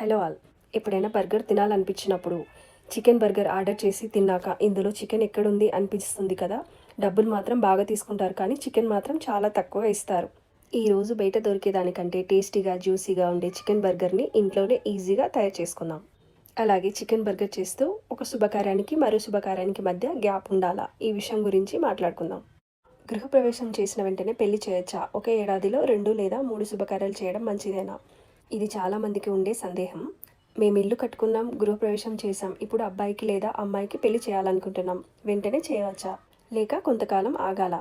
Hello all. ఎప్పుడైనా burger తినాలనిపించినప్పుడు chicken burger order చేసి తిన్నాక ఇందులో చికెన్ ఎక్కడుంది అనిపిస్తుంది కదా. డబ్బులు మాత్రం బాగా తీసుకుంటారు కానీ చికెన్ మాత్రం చాలా తక్కువ ఇస్తారు. ఈరోజు బయట దొరికేదానికంటే టేస్టీగా జ్యూసీగా ఉండే చికెన్ బర్గర్ని ఇంట్లోనే ఈజీగా తయారు చేసుకుందాం. అలాగే చికెన్ బర్గర్ చేస్తూ ఒక శుభకార్యానికి మరో శుభకార్యానికి మధ్య గ్యాప్ ఉండాలా, ఈ విషయం గురించి మాట్లాడుకుందాం. గృహప్రవేశం చేసిన వెంటనే పెళ్లి చేయొచ్చా? ఒకే ఏడాదిలో 2 లేదా 3 శుభకార్యాలు చేయడం మంచిదేనా? ఇది చాలామందికి ఉండే సందేహం. మేము ఇల్లు కట్టుకున్నాం, గృహప్రవేశం చేశాం, ఇప్పుడు అబ్బాయికి లేదా అమ్మాయికి పెళ్లి చేయాలనుకుంటున్నాం, వెంటనే చేయవచ్చా లేక కొంతకాలం ఆగాల?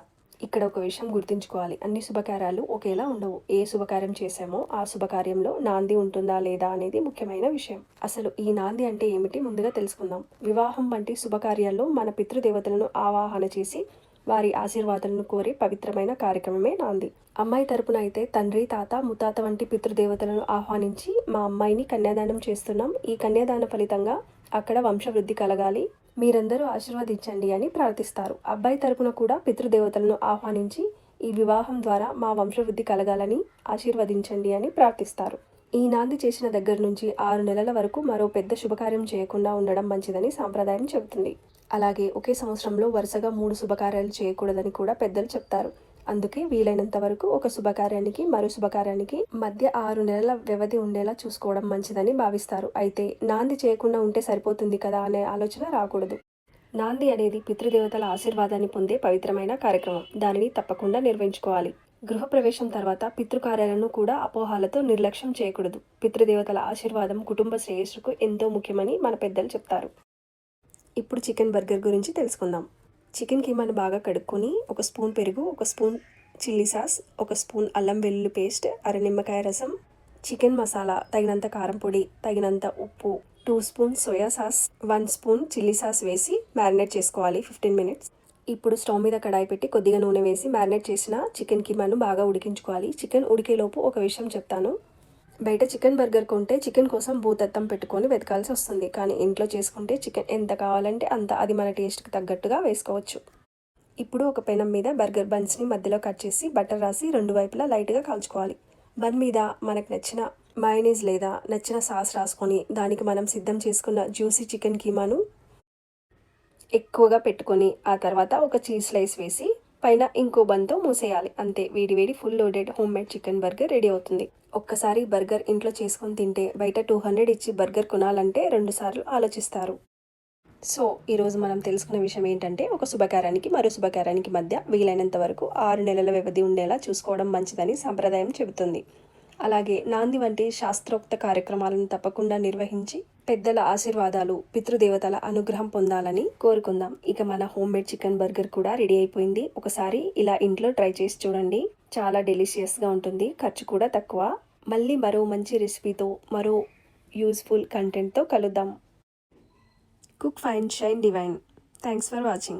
ఇక్కడ ఒక విషయం గుర్తుంచుకోవాలి, అన్ని శుభకార్యాలు ఒకేలా ఉండవు. ఏ శుభకార్యం చేశామో ఆ శుభకార్యంలో నాంది ఉంటుందా లేదా అనేది ముఖ్యమైన విషయం. అసలు ఈ నాంది అంటే ఏమిటి ముందుగా తెలుసుకుందాం. వివాహం వంటి శుభకార్యాల్లో మన పితృదేవతలను ఆవాహన చేసి వారి ఆశీర్వాదాలను కోరే పవిత్రమైన కార్యక్రమమే నాంది. అమ్మాయి తరపున అయితే తండ్రి, తాత, ముత్తాత వంటి పితృదేవతలను ఆహ్వానించి మా అమ్మాయిని కన్యాదానం చేస్తున్నాం, ఈ కన్యాదాన ఫలితంగా అక్కడ వంశవృద్ధి కలగాలి, మీరందరూ ఆశీర్వదించండి అని ప్రార్థిస్తారు. అబ్బాయి తరపున కూడా పితృదేవతలను ఆహ్వానించి ఈ వివాహం ద్వారా మా వంశవృద్ధి కలగాలని ఆశీర్వదించండి అని ప్రార్థిస్తారు. ఈ నాంది చేసిన దగ్గర నుంచి 6 నెలల వరకు మరో పెద్ద శుభకార్యం చేయకుండా ఉండడం మంచిదని సాంప్రదాయం చెబుతుంది. అలాగే ఒకే సంవత్సరంలో వరుసగా 3 శుభకార్యాలు చేయకూడదని కూడా పెద్దలు చెప్తారు. అందుకే వీలైనంత వరకు ఒక శుభకార్యానికి మరో శుభకార్యానికి మధ్య 6 నెలల వ్యవధి ఉండేలా చూసుకోవడం మంచిదని భావిస్తారు. అయితే నాంది చేయకుండా ఉంటే సరిపోతుంది కదా అనే ఆలోచన రాకూడదు. నాంది అనేది పితృదేవతల ఆశీర్వాదాన్ని పొందే పవిత్రమైన కార్యక్రమం. దానిని తప్పకుండా నిర్వహించుకోవాలి. గృహప్రవేశం తర్వాత పితృకార్యాలను కూడా అపోహాలతో నిర్లక్ష్యం చేయకూడదు. పితృదేవతల ఆశీర్వాదం కుటుంబ శ్రేయస్సుకు ఎంతో ముఖ్యమని మన పెద్దలు చెప్తారు. ఇప్పుడు చికెన్ బర్గర్ గురించి తెలుసుకుందాం. చికెన్ కీమాను బాగా కడుక్కొని 1 స్పూన్ పెరుగు, 1 స్పూన్ చిల్లీ సాస్, 1 స్పూన్ అల్లం వెల్లుల్లి పేస్ట్, అర నిమ్మకాయ రసం, చికెన్ మసాలా, తగినంత కారం పొడి, తగినంత ఉప్పు, 2 spoon soya sauce, 1 spoon chilli sauce వేసి మ్యారినేట్ చేసుకోవాలి 15 మినిట్స్. ఇప్పుడు స్టవ్ మీద కడాయి పెట్టి కొద్దిగా నూనె వేసి మ్యారినేట్ చేసిన చికెన్ కీమాను బాగా ఉడికించుకోవాలి. చికెన్ ఉడికేలోపు ఒక విషయం చెప్తాను. బయట చికెన్ బర్గర్ కొంటే చికెన్ కోసం భూతత్తం పెట్టుకొని వెతకాల్సి వస్తుంది. కానీ ఇంట్లో చేసుకుంటే చికెన్ ఎంత కావాలంటే అంత, అది మన టేస్ట్కి తగ్గట్టుగా వేసుకోవచ్చు. ఇప్పుడు ఒక పెనం మీద బర్గర్ బన్స్ని మధ్యలో కట్ చేసి బటర్ రాసి 2 వైపులా లైట్గా కాల్చుకోవాలి. బన్ మీద మనకు నచ్చిన మయోనీస్ లేదా నచ్చిన సాస్ రాసుకొని దానికి మనం సిద్ధం చేసుకున్న జ్యూసీ చికెన్ కీమాను ఎక్కువగా పెట్టుకొని ఆ తర్వాత ఒక చీజ్ స్లైస్ వేసి పైన ఇంకో బన్తో మూసేయాలి. అంతే, వేడివేడి full loaded home made chicken burger ready అవుతుంది. ఒక్కసారి బర్గర్ ఇంట్లో చేసుకొని తింటే బయట 200 ఇచ్చి బర్గర్ కొనాలంటే 2 సార్లు ఆలోచిస్తారు. సో ఈరోజు మనం తెలుసుకున్న విషయం ఏంటంటే, ఒక శుభకార్యానికి మరో శుభకార్యానికి మధ్య వీలైనంత వరకు 6 నెలల వ్యవధి ఉండేలా చూసుకోవడం మంచిదని సంప్రదాయం చెబుతుంది. అలాగే నాంది వంటి శాస్త్రోక్త కార్యక్రమాలను తప్పకుండా నిర్వహించి పెద్దల ఆశీర్వాదాలు, పితృదేవతల అనుగ్రహం పొందాలని కోరుకుందాం. ఇక మన హోమ్ మేడ్ చికెన్ బర్గర్ కూడా రెడీ అయిపోయింది. ఒకసారి ఇలా ఇంట్లో ట్రై చేసి చూడండి, చాలా డెలిషియస్గా ఉంటుంది, ఖర్చు కూడా తక్కువ. మళ్ళీ మరో మంచి రెసిపీతో, మరో యూస్ఫుల్ కంటెంట్తో కలుద్దాం. Cook fine shine divine. Thanks for watching.